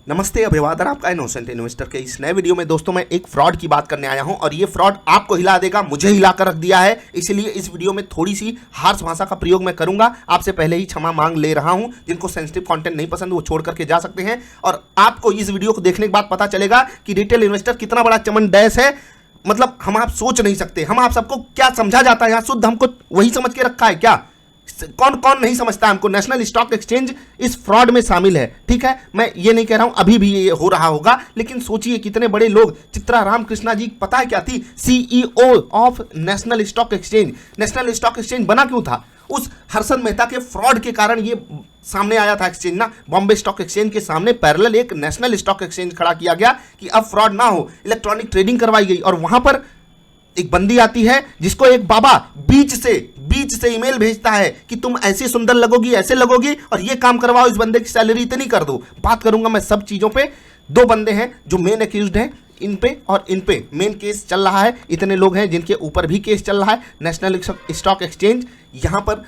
नमस्ते, अभिवादन आपका इनोसेंट इन्वेस्टर के इस नए वीडियो में दोस्तों मैं एक फ्रॉड की बात करने आया हूं और ये फ्रॉड आपको हिला देगा, मुझे हिला कर रख दिया है। इसलिए इस वीडियो में थोड़ी सी हार्श भाषा का प्रयोग मैं करूंगा। आपसे पहले ही क्षमा मांग ले रहा हूं। जिनको सेंसिटिव कंटेंट नहीं पसंद वो छोड़ करके जा सकते हैं और आपको इस वीडियो को देखने के बाद पता चलेगा कि रिटेल इन्वेस्टर कितना बड़ा चमन डैश है। मतलब हम आप सोच नहीं सकते। हम आप सबको क्या समझा जाता है यहाँ, शुद्ध हमको वही समझ के रखा है क्या? कौन कौन नहीं समझता हमको? नेशनल स्टॉक एक्सचेंज इस फ्रॉड में शामिल है। ठीक है, मैं ये नहीं कह रहा हूं अभी भी ये हो रहा होगा, लेकिन सोचिए कितने बड़े लोग। चित्रा रामकृष्णा जी पता है क्या थी? CEO of national stock exchange. National stock exchange बना क्यों था? उस हर्षद मेहता के फ्रॉड के कारण ये सामने आया था एक्सचेंज ना। बॉम्बे स्टॉक एक्सचेंज के सामने पैरेलल एक नेशनल स्टॉक एक्सचेंज खड़ा किया गया कि अब फ्रॉड ना हो, इलेक्ट्रॉनिक ट्रेडिंग करवाई गई। और वहां पर एक बंदी आती है जिसको एक बाबा बीच से ईमेल भेजता है कि तुम ऐसी सुंदर लगोगी, ऐसे लगोगी और ये काम करवाओ, इस बंदे की सैलरी इतनी कर दो। बात करूंगा मैं सब चीजों पे। दो बंदे हैं जो मेन एक्यूज्ड हैं, इन पे और इन पे मेन केस चल रहा है। इतने लोग हैं जिनके ऊपर भी केस चल रहा है। नेशनल स्टॉक एक्सचेंज, यहां पर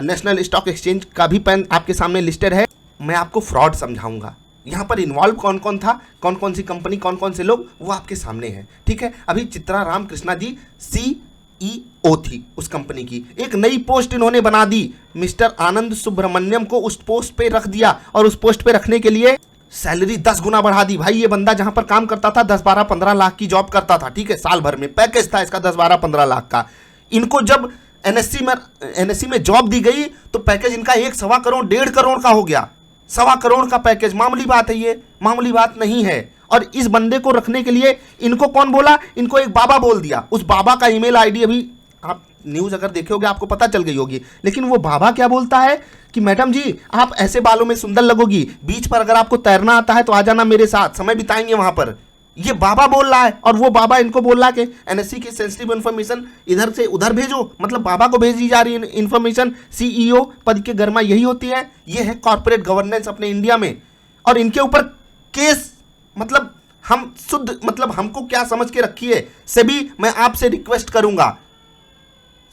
नेशनल स्टॉक एक्सचेंज का भी पैन आपके सामने लिस्टेड है। मैं आपको फ्रॉड समझाऊंगा। यहाँ पर इन्वॉल्व कौन कौन था, कौन कौन सी कंपनी, कौन कौन से लोग, वो आपके सामने है। ठीक है, अभी चित्रा रामकृष्णा जी सीईओ थी उस कंपनी की। एक नई पोस्ट इन्होंने बना दी, मिस्टर आनंद सुब्रमण्यम को उस पोस्ट पे रख दिया और उस पोस्ट पे रखने के लिए सैलरी 10 गुना बढ़ा दी। भाई ये बंदा जहां पर काम करता था 10-12-15 लाख की जॉब करता था। ठीक है, साल भर में पैकेज था इसका 10-12-15 लाख का। इनको जब एनएससी में जॉब दी गई तो पैकेज इनका 1-1.25 करोड़ 1.5 करोड़ का हो गया। 1.25 करोड़ का पैकेज मामूली बात है? ये मामूली बात नहीं है। और इस बंदे को रखने के लिए इनको कौन बोला? इनको एक बाबा बोल दिया। उस बाबा का ईमेल आईडी अभी आप न्यूज़ अगर देखे होगे आपको पता चल गई होगी। लेकिन वो बाबा क्या बोलता है कि मैडम जी आप ऐसे बालों में सुंदर लगोगी, बीच पर अगर आपको तैरना आता है तो आ जाना मेरे साथ, समय बिताएंगे वहां पर। ये बाबा बोल रहा है और वो बाबा इनको बोल रहा है कि एनएससी की सेंसिटिव इन्फॉर्मेशन इधर से उधर भेजो। मतलब बाबा को भेजी जा रही इन्फॉर्मेशन। सीईओ पद के गरिमा यही होती है। ये है कॉर्पोरेट गवर्नेंस अपने इंडिया में। और इनके ऊपर केस, मतलब हम शुद्ध, मतलब हमको क्या समझ के रखी है। सेबी, मैं आपसे रिक्वेस्ट करूंगा,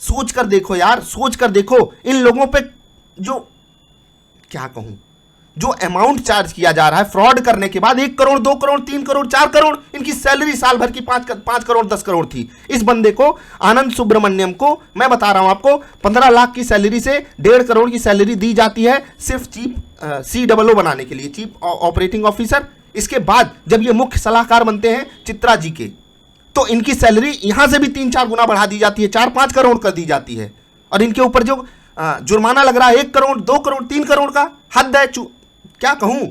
सोच कर देखो यार, सोच कर देखो। इन लोगों पे जो, क्या कहूं, जो अमाउंट चार्ज किया जा रहा है फ्रॉड करने के बाद, 1 करोड़ 2 करोड़ 3 करोड़ 4 करोड़, इनकी सैलरी साल भर की 5 करोड़ 10 करोड़ थी। इस बंदे को, आनंद सुब्रमण्यम को, मैं बता रहा हूं आपको, 15 लाख की सैलरी से 1.5 करोड़ की सैलरी दी जाती है सिर्फ COO बनाने के लिए, चीफ ऑपरेटिंग ऑफिसर। इसके बाद जब ये मुख्य सलाहकार बनते हैं चित्रा जी के, तो इनकी सैलरी यहां से भी 3-4 गुना बढ़ा दी जाती है, 4-5 करोड़ कर दी जाती है। और इनके ऊपर जो जुर्माना लग रहा है 1 करोड़ 2 करोड़ 3 करोड़ का, हद है। क्या कहूं,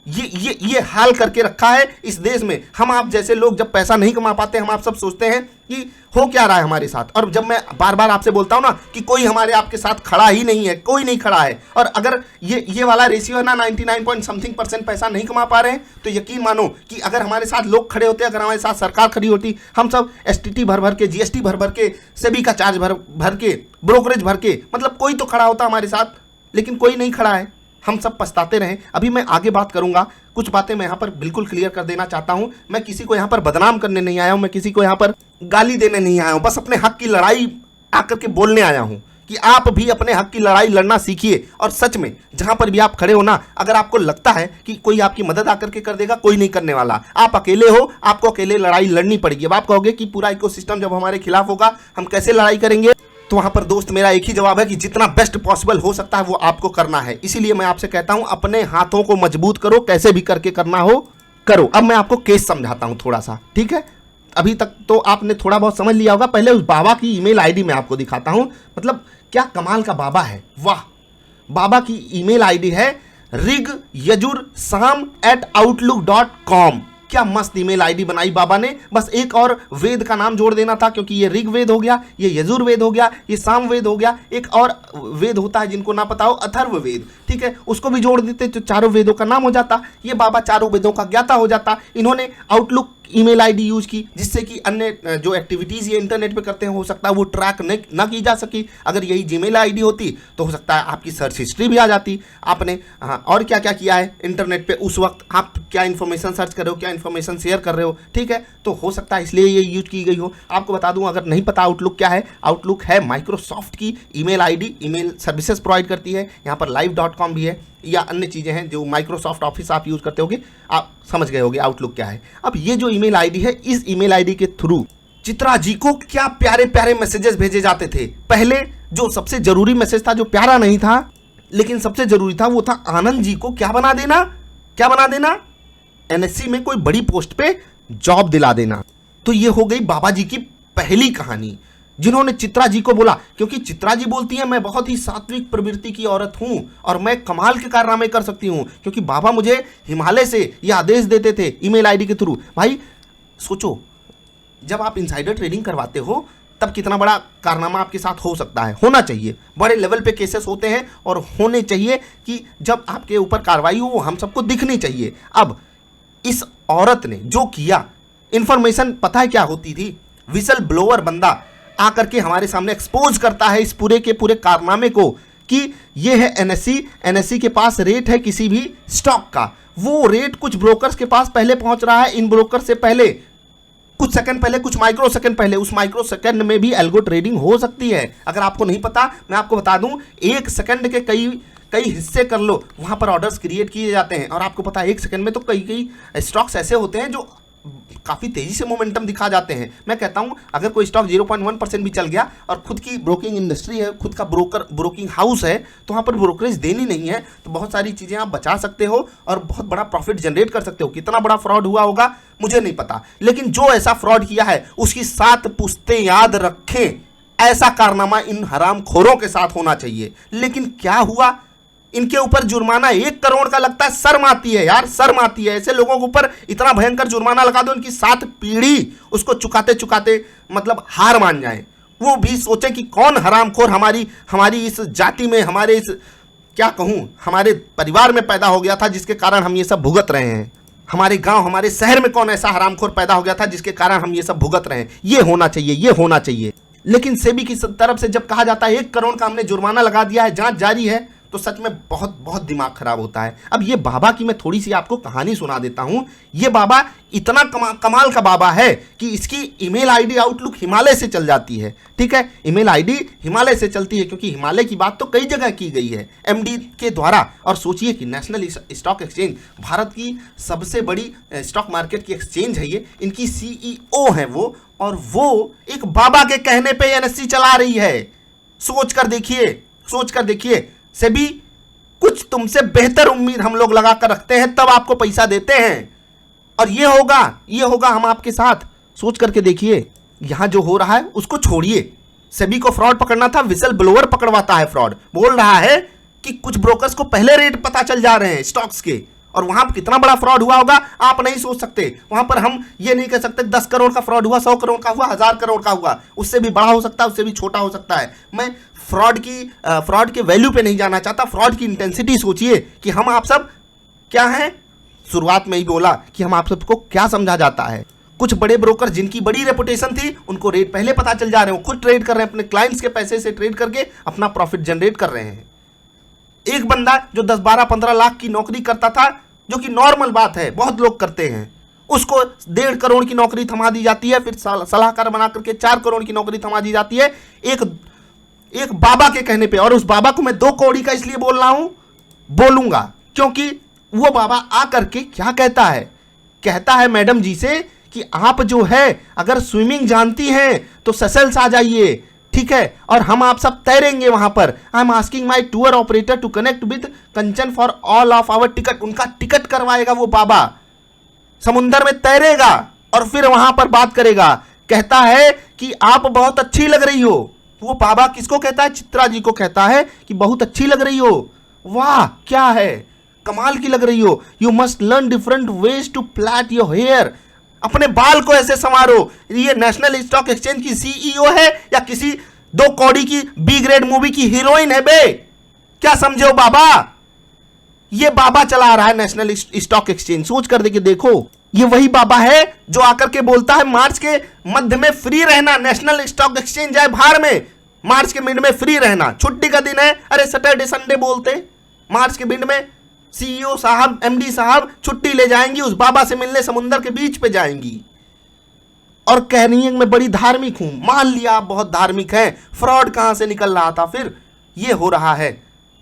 ये हाल करके रखा है इस देश में। हम आप जैसे लोग जब पैसा नहीं कमा पाते, हम आप सब सोचते हैं कि हो क्या रहा है हमारे साथ। और जब मैं बार बार आपसे बोलता हूं ना कि कोई हमारे आपके साथ खड़ा ही नहीं है, कोई नहीं खड़ा है। और अगर ये वाला रेशियो है ना, 99.something% पैसा नहीं कमा पा रहे हैं, तो यकीन मानो कि अगर हमारे साथ लोग खड़े होते, अगर हमारे साथ सरकार खड़ी होती, हम सब STT भर के, GST भर के, सेबी का चार्ज भर के, ब्रोकरेज भर के, मतलब कोई तो खड़ा होता हमारे साथ। लेकिन कोई नहीं खड़ा है, हम सब पछताते रहे। अभी मैं आगे बात करूंगा। कुछ बातें मैं यहाँ पर बिल्कुल क्लियर कर देना चाहता हूँ। मैं किसी को यहाँ पर बदनाम करने नहीं आया हूँ, मैं किसी को यहाँ पर गाली देने नहीं आया हूँ। बस अपने हक की लड़ाई आकर के बोलने आया हूँ कि आप भी अपने हक की लड़ाई लड़ना सीखिए। और सच में जहाँ पर भी आप खड़े हो ना, अगर आपको लगता है कि कोई आपकी मदद आकर के कर देगा, कोई नहीं करने वाला। आप अकेले हो, आपको अकेले लड़ाई लड़नी पड़ेगी। अब आप कहोगे कि पूरा इकोसिस्टम जब हमारे खिलाफ होगा हम कैसे लड़ाई करेंगे, तो वहां पर दोस्त मेरा एक ही जवाब है कि जितना बेस्ट पॉसिबल हो सकता है वो आपको करना है। इसीलिए मैं आपसे कहता हूं अपने हाथों को मजबूत करो, कैसे भी करके करना हो करो। अब मैं आपको केस समझाता हूं थोड़ा सा। ठीक है, अभी तक तो आपने थोड़ा बहुत समझ लिया होगा। पहले उस बाबा की ईमेल आईडी मैं आपको दिखाता हूं। मतलब क्या कमाल का बाबा है, वाह। बाबा की ईमेल आईडी है rigyajursham@outlook.com। क्या मस्त ईमेल आईडी बनाई बाबा ने। बस एक और वेद का नाम जोड़ देना था, क्योंकि ये ऋग्वेद हो गया, ये यजुर्वेद हो गया, ये सामवेद हो गया। एक और वेद होता है जिनको ना पता हो, अथर्ववेद। ठीक है, उसको भी जोड़ देते तो चारों वेदों का नाम हो जाता। ये बाबा चारों वेदों का ज्ञाता हो जाता। इन्होंने आउटलुक ईमेल आईडी यूज की जिससे कि अन्य जो एक्टिविटीज़ ये इंटरनेट पे करते हैं हो सकता है वो ट्रैक ना की जा सकी। अगर यही जीमेल आईडी होती तो हो सकता है आपकी सर्च हिस्ट्री भी आ जाती। आपने और क्या क्या किया है इंटरनेट पे, उस वक्त आप क्या इन्फॉर्मेशन सर्च कर रहे हो, क्या इन्फॉर्मेशन शेयर कर रहे हो। ठीक है, तो हो सकता है इसलिए ये यूज की गई हो। आपको बता दूं, अगर नहीं पता आउटलुक क्या है, आउटलुक है माइक्रोसॉफ्ट की email ID, email services provide करती है। यहाँ पर live.com भी है, या अन्य चीज़ें हैं जो माइक्रोसॉफ्ट ऑफिस आप यूज़ करते होगे, आप समझ गए होगे आउटलुक क्या है। अब ये जो ईमेल आईडी है, इस ईमेल आईडी के थ्रू चित्रा जी को क्या प्यारे प्यारे मैसेजेस भेजे जाते थे। पहले जो सबसे जरूरी मैसेज था, जो प्यारा नहीं था लेकिन सबसे जरूरी था, वो था आनंद जी को क्या बना देना, एनएससी में कोई बड़ी पोस्ट पे जॉब दिला देना। तो ये हो गई बाबा जी की पहली कहानी, जिन्होंने चित्रा जी को बोला, क्योंकि चित्रा जी बोलती है मैं बहुत ही सात्विक प्रवृत्ति की औरत हूं और मैं कमाल के कारनामे कर सकती हूं, क्योंकि बाबा मुझे हिमालय से ये आदेश देते थे ईमेल आईडी के थ्रू। भाई सोचो, जब आप इनसाइडर ट्रेडिंग करवाते हो तब कितना बड़ा कारनामा आपके साथ हो सकता है। होना चाहिए, बड़े लेवल पे केसेस होते हैं और होने चाहिए कि जब आपके ऊपर कार्रवाई हो वो हम सबको दिखनी चाहिए। अब इस औरत ने जो किया, इंफॉर्मेशन पता है क्या होती थी, विसल ब्लोअर बंदा आकर के हमारे सामने एक्सपोज करता है इस पूरे के पूरे कारनामे को कि ये है एनएससी के पास रेट है किसी भी स्टॉक का, वो रेट कुछ ब्रोकर्स के पास पहले पहुंच रहा है, इन ब्रोकर से पहले, कुछ सेकंड पहले, कुछ माइक्रो सेकंड पहले। उस माइक्रो सेकंड में भी एल्गो ट्रेडिंग हो सकती है। अगर आपको नहीं पता, मैं आपको बता दूं, एक सेकंड के कई हिस्से कर लो, वहां पर ऑर्डर्स क्रिएट किए जाते हैं। और आपको पता है एक सेकंड में तो कई स्टॉक्स ऐसे होते हैं जो काफ़ी तेज़ी से मोमेंटम दिखा जाते हैं। मैं कहता हूं अगर कोई स्टॉक 0.1% भी चल गया और खुद की ब्रोकिंग इंडस्ट्री है, खुद का ब्रोकिंग हाउस है, तो वहाँ पर ब्रोकरेज देनी नहीं है, तो बहुत सारी चीज़ें आप बचा सकते हो और बहुत बड़ा प्रॉफिट जनरेट कर सकते हो। कितना बड़ा फ्रॉड हुआ होगा मुझे नहीं पता, लेकिन जो ऐसा फ्रॉड किया है उसकी 7 पुश्तें याद रखें। ऐसा कारनामा इन हरामखोरों के साथ होना चाहिए। लेकिन क्या हुआ, इनके ऊपर जुर्माना 1 करोड़ का लगता है। शर्म आती है यार, शर्म आती है। ऐसे लोगों के ऊपर इतना भयंकर जुर्माना लगा दो, इनकी 7 पीढ़ी उसको चुकाते चुकाते मतलब हार मान जाए। वो भी सोचे कि कौन हरामखोर हमारी इस जाति में, हमारे इस क्या कहूँ, हमारे परिवार में पैदा हो गया था जिसके कारण हम ये सब भुगत रहे हैं। हमारे गांव, हमारे शहर में कौन ऐसा हरामखोर पैदा हो गया था जिसके कारण हम ये सब भुगत रहे हैं। ये होना चाहिए। लेकिन सेबी की तरफ से जब कहा जाता है 1 करोड़ का हमने जुर्माना लगा दिया है, जांच जारी है, तो सच में बहुत बहुत दिमाग खराब होता है। अब ये बाबा की मैं थोड़ी सी आपको कहानी सुना देता हूं। ये बाबा इतना कमाल का बाबा है कि इसकी ईमेल आईडी आउटलुक हिमालय से चल जाती है। ठीक है, ईमेल आईडी हिमालय से चलती है, क्योंकि हिमालय की बात तो कई जगह की गई है एमडी के द्वारा। और सोचिए कि नेशनल स्टॉक एक्सचेंज भारत की सबसे बड़ी स्टॉक मार्केट की एक्सचेंज है ये, इनकी CEO है वो, और वो एक बाबा के कहने पे एनएससी चला रही है। सोच कर देखिए, सेबी कुछ तुमसे बेहतर उम्मीद हम लोग लगा कर रखते हैं, तब आपको पैसा देते हैं। और ये होगा हम आपके साथ। सोच करके देखिए, यहां जो हो रहा है उसको छोड़िए। सेबी को फ्रॉड पकड़ना था, विसल ब्लोअर पकड़वाता है फ्रॉड। बोल रहा है कि कुछ ब्रोकर्स को पहले रेट पता चल जा रहे हैं स्टॉक्स के, और वहां पर कितना बड़ा फ्रॉड हुआ होगा आप नहीं सोच सकते। वहां पर हम ये नहीं कह सकते 10 करोड़ का फ्रॉड हुआ, 100 करोड़ का हुआ, 1000 करोड़ का हुआ। उससे भी बड़ा हो सकता है, उससे भी छोटा हो सकता है। मैं फ्रॉड के वैल्यू पे नहीं जाना चाहता। फ्रॉड की इंटेंसिटी सोचिए कि हम आप सब क्या हैं। शुरुआत में ही बोला कि हम आप सबको क्या समझा जाता है। कुछ बड़े ब्रोकर जिनकी बड़ी रेपुटेशन थी, उनको रेट पहले पता चल जा रहे हैं, खुद ट्रेड कर रहे हैं, अपने क्लाइंट्स के पैसे से ट्रेड करके अपना प्रॉफिट जनरेट कर रहे हैं। एक बंदा जो 10, 12, 15 लाख की नौकरी करता था, जो कि नॉर्मल बात है, बहुत लोग करते हैं, उसको 1.5 करोड़ की नौकरी थमा दी जाती है। फिर सलाहकार बना करके 4 करोड़ की नौकरी थमा दी जाती है एक बाबा के कहने पे। और उस बाबा को मैं 2 कौड़ी का इसलिए बोल रहा हूं, बोलूंगा क्योंकि वो बाबा आकर के क्या कहता है मैडम जी से कि आप जो है अगर स्विमिंग जानती हैं तो सेशेल्स आ जाइए, ठीक है, और हम आप सब तैरेंगे वहां पर। I am asking my tour operator to connect with Kanchan for all of our ticket. उनका टिकट करवाएगा वो बाबा, समुंदर में तैरेगा और फिर वहां पर बात करेगा। कहता है कि आप बहुत अच्छी लग रही हो। वो बाबा किसको कहता है? चित्रा जी को कहता है कि बहुत अच्छी लग रही हो। वाह, क्या है, कमाल की लग रही हो। You must learn different ways to plait your hair. अपने बाल को ऐसे संवारो। ये नेशनल स्टॉक एक्सचेंज की CEO है या किसी 2 कौड़ी की B ग्रेड मूवी की हीरोइन है बे? क्या समझे हो बाबा? ये बाबा चला रहा है नेशनल स्टॉक एक्सचेंज। सोच कर देखो, ये वही बाबा है जो आकर के बोलता है मार्च के मध्य में फ्री रहना, नेशनल स्टॉक एक्सचेंज जाए बाहर में, मार्च के मिड में फ्री रहना, छुट्टी का दिन है। अरे सैटरडे संडे बोलते, मार्च के मिड में CEO साहब, MD साहब छुट्टी ले जाएंगी, उस बाबा से मिलने समुंदर के बीच पे जाएंगी और कह रही है मैं बड़ी धार्मिक हूं। मान लिया आप बहुत धार्मिक हैं, फ्रॉड कहां से निकल रहा था? फिर ये हो रहा है।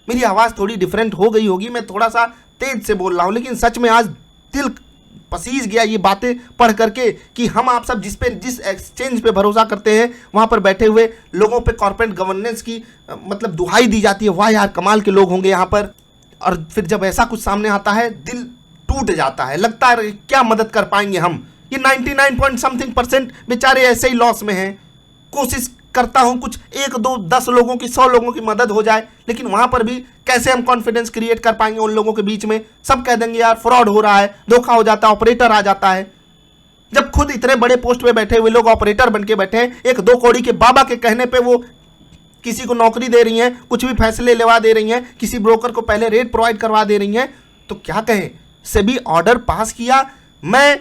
मेरी आवाज़ थोड़ी डिफरेंट हो गई होगी, मैं थोड़ा सा तेज से बोल रहा हूँ, लेकिन सच में आज दिल पसीज गया ये बातें पढ़ करके कि हम आप सब जिस एक्सचेंज पे भरोसा करते हैं वहाँ पर बैठे हुए लोगों पे कॉर्पोरेट गवर्नेंस की मतलब दुहाई दी जाती है। वाह यार, कमाल के लोग होंगे यहाँ पर। और फिर जब ऐसा कुछ सामने आता है दिल टूट जाता है, लगता है क्या मदद कर पाएंगे हम। ये 99% बेचारे ऐसे ही लॉस में हैं। कोशिश करता हूं कुछ 1 2 10 लोगों की 100 लोगों की मदद हो जाए, लेकिन वहां पर भी कैसे हम कॉन्फिडेंस क्रिएट कर पाएंगे उन लोगों के बीच में। सब कह देंगे यार फ्रॉड हो रहा है, धोखा हो जाता है, ऑपरेटर आ जाता है। जब खुद इतने बड़े पोस्ट पे बैठे हुए लोग ऑपरेटर बन के बैठे हैं, 1-2 कौड़ी के बाबा के कहने पे वो किसी को नौकरी दे रही हैं, कुछ भी फैसले लेवा दे रही हैं, किसी ब्रोकर को पहले रेट प्रोवाइड करवा दे रही हैं, तो क्या कहें। सेबी ऑर्डर पास किया, मैं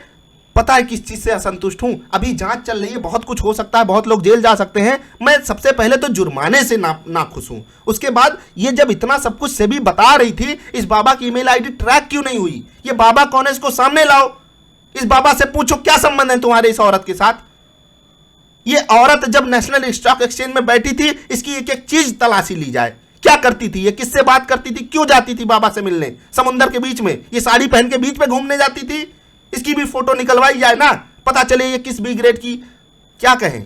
पता है किस चीज से असंतुष्ट हूं। अभी जांच चल रही है, बहुत कुछ हो सकता है, बहुत लोग जेल जा सकते हैं। मैं सबसे पहले तो जुर्माने से नाखुश हूं। उसके बाद ये जब इतना सब कुछ सेबी बता रही थी, इस बाबा की ईमेल आईडी ट्रैक क्यों नहीं हुई? ये बाबा कौन है, इसको सामने लाओ। इस बाबा से पूछो क्या संबंध है तुम्हारे इस औरत के साथ। ये औरत जब नेशनल स्टॉक एक्सचेंज में बैठी थी, इसकी एक एक चीज तलाशी ली जाए। क्या करती थी ये, किससे बात करती थी, क्यों जाती थी बाबा से मिलने समुंदर के बीच में, ये साड़ी पहन के बीच में घूमने जाती थी। इसकी भी फोटो निकलवाई जाए ना, पता चले ये किस बी ग्रेड की। क्या कहें,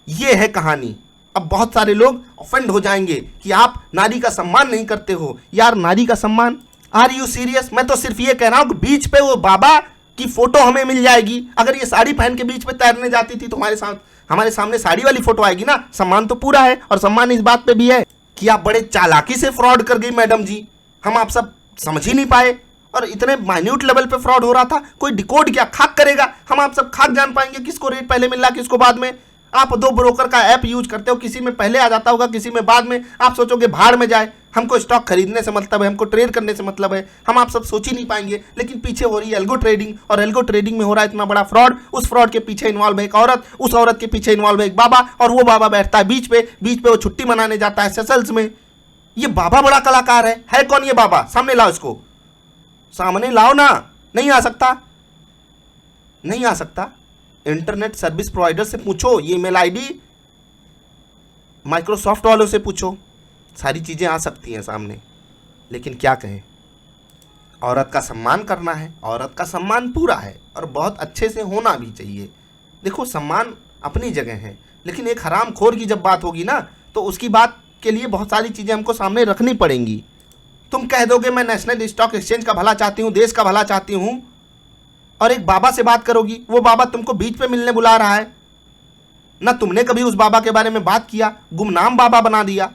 ये है कहानी। अब बहुत सारे लोग ऑफेंड हो जाएंगे कि आप नारी का सम्मान नहीं करते हो। यार नारी का सम्मान, आर यू सीरियस? मैं तो सिर्फ ये कह रहा हूं कि बीच पे वो बाबा की फोटो हमें मिल जाएगी। अगर ये साड़ी पहन के बीच में तैरने जाती थी तो हमारे सामने साड़ी वाली फोटो आएगी ना। सम्मान तो पूरा है, और सम्मान इस बात पे भी है कि आप बड़े चालाकी से फ्रॉड कर गई मैडम जी, हम आप सब समझ ही नहीं पाए। और इतने माइन्यूट लेवल पे फ्रॉड हो रहा था, कोई डिकोड क्या खाक करेगा? हम आप सब खाक जान पाएंगे किसको रेट पहले मिल रहा, किसको बाद में। आप 2 ब्रोकर का ऐप यूज करते हो, किसी में पहले आ जाता होगा, किसी में बाद में। आप सोचोगे भाड़ में जाए, हमको स्टॉक खरीदने से मतलब है, हमको ट्रेड करने से मतलब है, हम आप सब सोच ही नहीं पाएंगे। लेकिन पीछे हो रही है एल्गो ट्रेडिंग, और एल्गो ट्रेडिंग में हो रहा है इतना बड़ा फ्रॉड। उस फ्रॉड के पीछे इन्वॉल्व है एक औरत, उस औरत के पीछे इन्वॉल्व है एक बाबा, और वो बाबा बैठता है बीच पे वो छुट्टी मनाने जाता है सेशल्स में। ये बाबा बड़ा कलाकार है कौन ये बाबा? सामने लाओ इसको, सामने लाओ ना। नहीं आ सकता, नहीं आ सकता। इंटरनेट सर्विस प्रोवाइडर से पूछो, ये ईमेल आईडी माइक्रोसॉफ्ट वालों से पूछो, सारी चीजें आ सकती हैं सामने। लेकिन क्या कहें, औरत का सम्मान करना है, औरत का सम्मान पूरा है, और बहुत अच्छे से होना भी चाहिए। देखो सम्मान अपनी जगह है, लेकिन एक हरामखोर की जब बात होगी ना, तो उसकी बात के लिए बहुत सारी चीजें हमको सामने रखनी पड़ेंगी। तुम कह दोगे मैं नेशनल स्टॉक एक्सचेंज का भला चाहती हूँ, देश का भला चाहती हूँ, और एक बाबा से बात करोगी, वो बाबा तुमको बीच पे मिलने बुला रहा है ना। तुमने कभी उस बाबा के बारे में बात किया, गुमनाम बाबा बना दिया।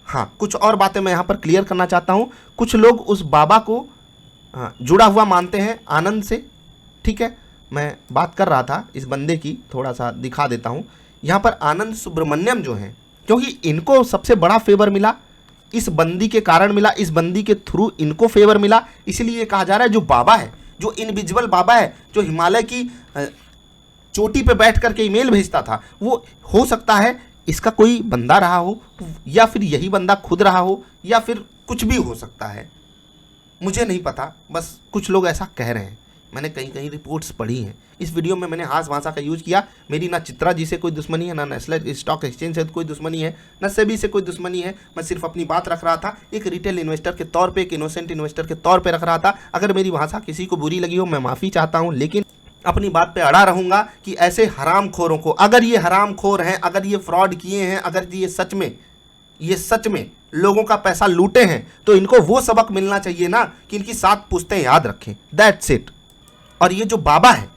हाँ, कुछ और बातें मैं यहाँ पर क्लियर करना चाहता हूँ। कुछ लोग उस बाबा को जुड़ा हुआ मानते हैं आनंद से, ठीक है। मैं बात कर रहा था इस बंदे की, थोड़ा सा दिखा देता हूँ। यहाँ पर आनंद सुब्रमण्यम जो हैं, क्योंकि इनको सबसे बड़ा फेवर मिला, इस बंदी के कारण मिला, इस बंदी के थ्रू इनको फेवर मिला, इसलिए कहा जा रहा है जो बाबा है, जो इनविजिबल बाबा है, जो हिमालय की चोटी पे बैठ करके ईमेल भेजता था, वो हो सकता है इसका कोई बंदा रहा हो, या फिर यही बंदा खुद रहा हो, या फिर कुछ भी हो सकता है, मुझे नहीं पता। बस कुछ लोग ऐसा कह रहे हैं, मैंने कहीं कहीं रिपोर्ट्स पढ़ी हैं। इस वीडियो में मैंने हास भाषा का यूज़ किया। मेरी ना चित्रा जी से कोई दुश्मनी है, ना नेशनल स्टॉक एक्सचेंज से कोई दुश्मनी है, ना सेबी से कोई दुश्मनी है। मैं सिर्फ अपनी बात रख रहा था, एक रिटेल इन्वेस्टर के तौर पे, एक इनोसेंट इन्वेस्टर के तौर पे रख रहा था। अगर मेरी भाषा किसी को बुरी लगी हो, मैं माफ़ी चाहता हूँ, लेकिन अपनी बात पे अड़ा रहूँगा कि ऐसे हरामखोरों को, अगर ये हरामखोर हैं, अगर ये फ्रॉड किए हैं, अगर ये सच में लोगों का पैसा लूटे हैं, तो इनको वो सबक मिलना चाहिए ना कि इनकी 7 पुश्तें याद रखें। That's it. और ये जो बाबा है,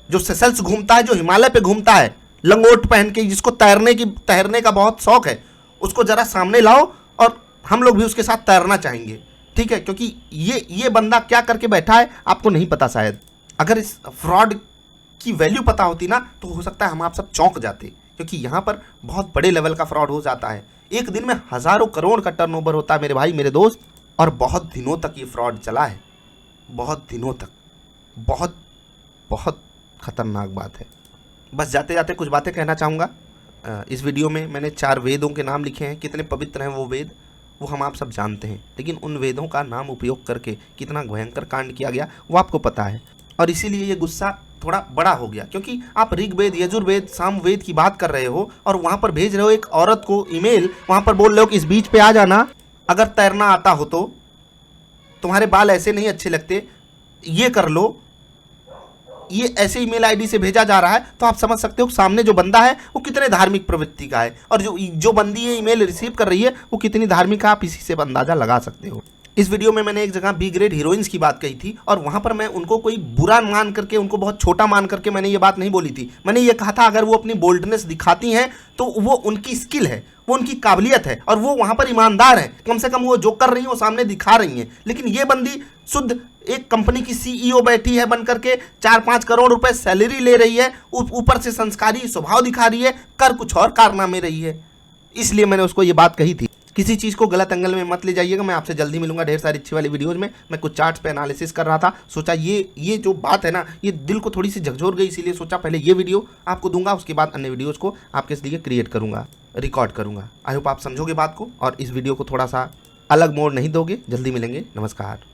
जो सेशल्स घूमता है, जो हिमालय पे घूमता है लंगोट पहन के, जिसको तैरने का बहुत शौक है, उसको जरा सामने लाओ और हम लोग भी उसके साथ तैरना चाहेंगे, ठीक है। क्योंकि ये बंदा क्या करके बैठा है आपको नहीं पता शायद। अगर इस फ्रॉड की वैल्यू पता होती ना, तो हो सकता है हम आप सब चौंक जाते, क्योंकि यहाँ पर बहुत बड़े लेवल का फ्रॉड हो जाता है। एक दिन में हज़ारों करोड़ का टर्नओवर होता है मेरे भाई, मेरे दोस्त, और बहुत दिनों तक ये फ्रॉड चला है, बहुत दिनों तक। बहुत बहुत खतरनाक बात है। बस जाते जाते कुछ बातें कहना चाहूँगा। इस वीडियो में मैंने 4 वेदों के नाम लिखे हैं। कितने पवित्र हैं वो वेद, वो हम आप सब जानते हैं, लेकिन उन वेदों का नाम उपयोग करके कितना भयंकर कांड किया गया वो आपको पता है। और इसीलिए ये गुस्सा थोड़ा बड़ा हो गया, क्योंकि आप ऋग्वेद, यजुर्वेद, सामवेद की बात कर रहे हो और वहाँ पर भेज रहे हो एक औरत को ईमेल, वहाँ पर बोल रहे हो कि इस बीच पे आ जाना, अगर तैरना आता हो तो, तुम्हारे बाल ऐसे नहीं अच्छे लगते, ये कर लो, ये ऐसे ईमेल आईडी से भेजा जा रहा है, तो आप समझ सकते हो सामने जो बंदा है वो कितने धार्मिक प्रवृत्ति का है, और जो बंदी ये ईमेल रिसीव कर रही है वो कितनी धार्मिक है, आप इसी से अंदाजा लगा सकते हो। इस वीडियो में मैंने एक जगह बी ग्रेड हीरोइंस की बात कही थी, और वहाँ पर मैं उनको कोई बुरा मान करके, उनको बहुत छोटा मान करके मैंने ये बात नहीं बोली थी। मैंने ये कहा था अगर वो अपनी बोल्डनेस दिखाती हैं तो वो उनकी स्किल है, वो उनकी काबिलियत है, और वो वहाँ पर ईमानदार है, कम से कम वो जो कर रही हैं वो सामने दिखा रही हैं। लेकिन ये बंदी शुद्ध एक कंपनी की सीईओ बैठी है बन करके, 4-5 करोड़ रुपए सैलरी ले रही है, ऊपर से संस्कारी स्वभाव दिखा रही है, कर कुछ और कारनामे रही है। इसलिए मैंने उसको ये बात कही थी। किसी चीज़ को गलत एंगल में मत ले जाइएगा। मैं आपसे जल्दी मिलूंगा ढेर सारी अच्छी वाली वीडियोज़ में। मैं कुछ चार्ट्स पे एनालिसिस कर रहा था, सोचा ये जो बात है ना, ये दिल को थोड़ी सी झकझोर गई, इसीलिए सोचा पहले ये वीडियो आपको दूंगा, उसके बाद अन्य वीडियोज़ को आपके लिए क्रिएट करूँगा, रिकॉर्ड करूँगा। आई होप आप समझोगे बात को और इस वीडियो को थोड़ा सा अलग मोड़ नहीं दोगे। जल्दी मिलेंगे, नमस्कार।